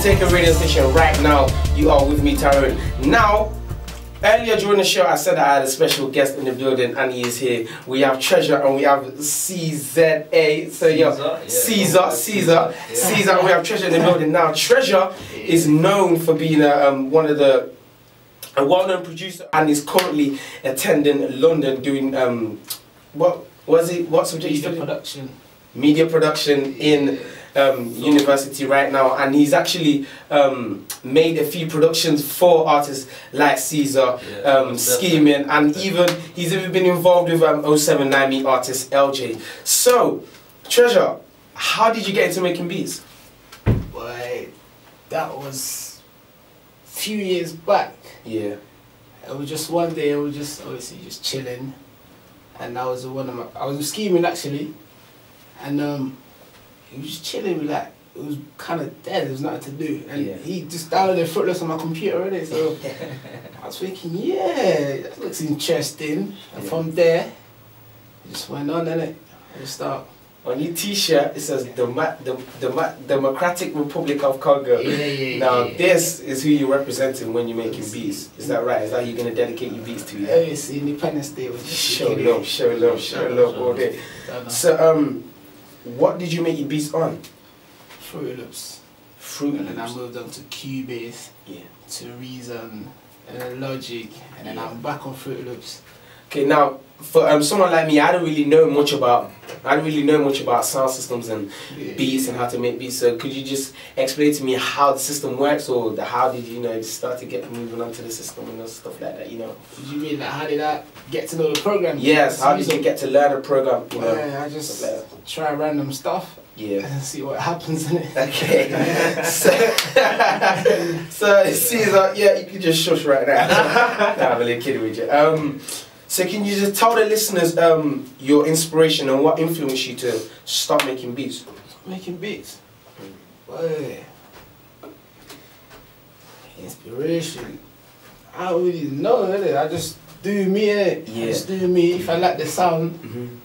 Take a radio station right now. You are with me, Tyrone. Now, earlier during the show, I said I had a special guest in the building, and he is here. We have Treasure and we have CZA. So Caesar. We have Treasure in the building. Now, Treasure is known for being a well-known producer, and is currently attending London doing what subject? Media production in university right now, and he's actually made a few productions for artists like Caesar, Scheming, and he's even been involved with 079 artist LJ. So, Treasure, how did you get into making beats? Boy, that was a few years back. Yeah. It was just one day, I was just obviously just chilling, and I was with Scheming actually, and he was just chilling with it was kind of dead, there was nothing to do, and he just downloaded Fruitless on my computer already, so I was thinking, yeah, that looks interesting, and from there, it just went on, innit? I just start. On your t-shirt, it says Democratic Republic of Congo. Now, this is who you're representing when you're making beats. Is that right? Is that you're going to dedicate your beats to? Yeah, it's Independence Day. Show love all day. So, what did you make your beats on? Fruity Loops. And then I moved on to Cubase, to Reason, and then Logic, and then I'm back on Fruity Loops. Okay, now for someone like me, I don't really know much about sound systems and beats and how to make beats. So could you just explain to me how the system works, or how did you start to get moving onto the system and stuff like that? What do you mean? Like, how did I get to know the program? Yes, how did you get to learn a program? I just try random stuff. And see what happens in it. Okay. so Caesar, you can just shush right now. Nah, I'm really kidding with you. So can you just tell the listeners your inspiration and what influenced you to start making beats? Making beats? Boy. Inspiration. I don't really know, innit? I just do me, innit? I just do me. If I like the sound,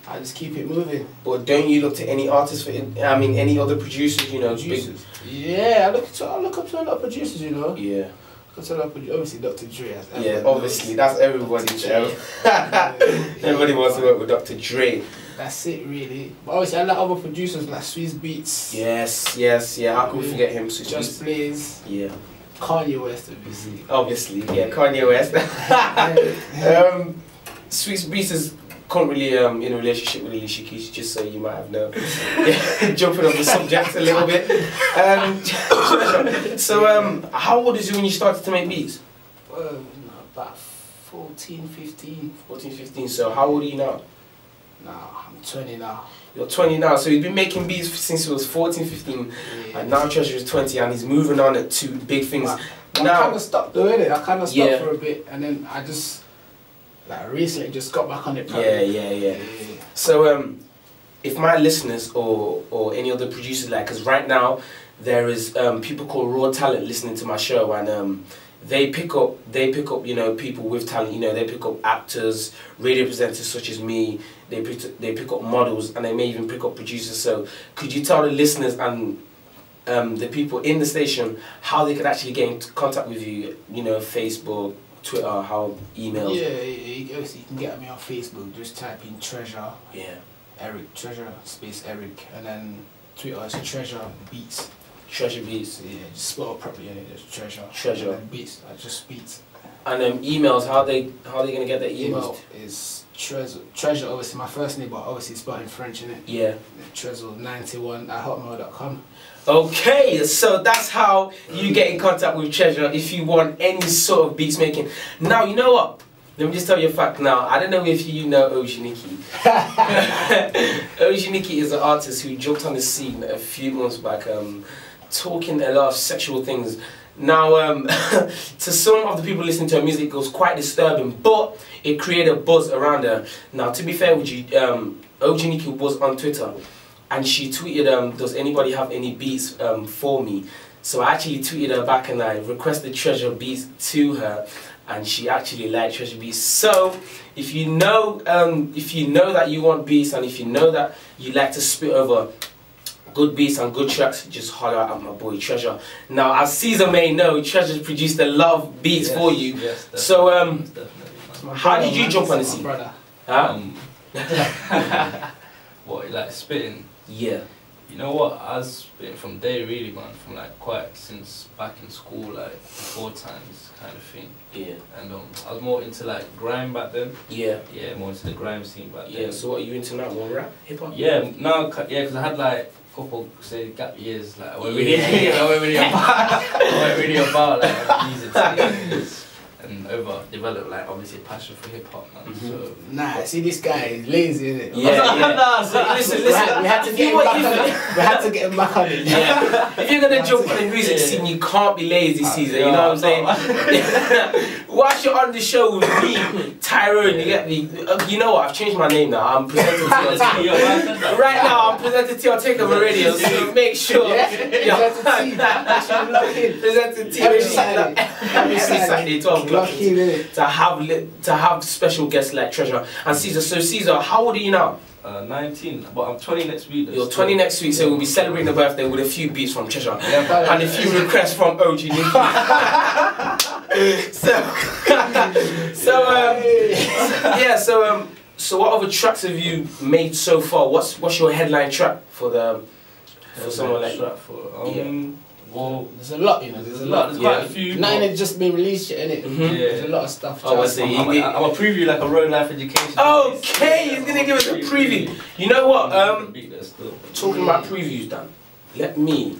I just keep it moving. But don't you look to any artists any other producers, Producers? Yeah, I look up to a lot of producers, Yeah. Obviously Dr. Dre. Obviously, that's everybody. Everybody wants to work with Dr. Dre. That's it, really. But obviously, I like other producers like Swizz Beatz. Yes. How can we forget him? Just Blaze. Yeah. Kanye West, obviously. Kanye West. Swizz Beatz is currently in a relationship with Alicia Keys, just so you might have known. Jumping off the subject a little bit. So, how old is you when you started to make beats? About 14, 15. 14, 15. So, how old are you now? Now, I'm 20 now. You're 20 now, so he's been making beats since he was 14, 15, and now Treasure is 20, and he's moving on to big things. I kind of stopped doing it. I kind of stopped for a bit, and then I just, recently just got back on it. Yeah. So, if my listeners or any other producers because right now there is people called Raw Talent listening to my show, and they pick up people with talent. They pick up actors, radio presenters such as me. They pick up models, and they may even pick up producers. So could you tell the listeners and the people in the station how they could actually get in contact with you? Facebook, Twitter, how emails? Yeah, you can get me on Facebook. Just type in Treasure. Eric, Treasure space Eric, and then Twitter is Treasure Beats. Treasure Beats. Yeah, just spell it properly. Just Treasure. Treasure. And Beats. Just Beats. And emails. How they gonna get their emails? Email is Treasure. Obviously my first name, but obviously it's spelled in French, innit? Yeah. Treasure91@hotmail.com. Okay, so that's how you get in contact with Treasure if you want any sort of beats making. Now, you know what? Let me just tell you a fact now. I don't know if you know Ojaniki. Ojaniki is an artist who jumped on the scene a few months back, talking a lot of sexual things. Now, to some of the people listening to her music, it was quite disturbing, but it created a buzz around her. Now, to be fair with you, Ojaniki was on Twitter, and she tweeted, does anybody have any beats for me? So I actually tweeted her back, and I requested Treasure beats to her, and she actually liked Treasure beats. So if you know that you want beats, and if you know that you like to spit over good beats and good tracks, just holler at my boy Treasure. Now, as Caesar may know, Treasure's produced a lot of beats for you. Yes, definitely. So, Definitely. how did you jump on the That's scene? my brother. Huh? What, like spitting? Yeah. You know what? I was spitting from day really, man. From like quite since back in school, like before times kind of thing. Yeah. And I was more into like grime back then. Yeah. Yeah, more into the grime scene back then. Yeah. So, what are you into now? More rap, hip hop? Yeah, now, yeah, because I had like a couple, say, gap years, like, I wasn't really about like music and developed like obviously a passion for hip hop, man. So, Nah, see this guy, he's lazy, innit? Yeah. Nah, so Listen. We had to get him back on it. We had to get him back on it. Yeah. If you're gonna jump on the music scene, you can't be lazy, Caesar. You know what I'm saying? Whilst you're on the show with me, Tyrone, you get me. You know what? I've changed my name now. I'm presenting to you. Right now, I'm presenting to your Take Over Radio. So make sure. Presenting to you every Saturday, 12 o'clock. To have special guests like Treasure and Caesar. So Caesar, how old are you now? 19, but I'm 20 next week. You're 20 next week, so we'll be celebrating the birthday with a few beats from Treasure and a few requests from OG Nicky. So what other tracks have you made so far? What's your headline track for someone like that? Well, there's a lot, you know. There's a lot. There's quite a few. Nothing had just been released yet, innit? Yeah. There's a lot of stuff. Oh, I see. I'm a preview like a road life education. Okay, he's gonna give us a preview. You know what? Beat that still. Talking about previews, Dan. Let me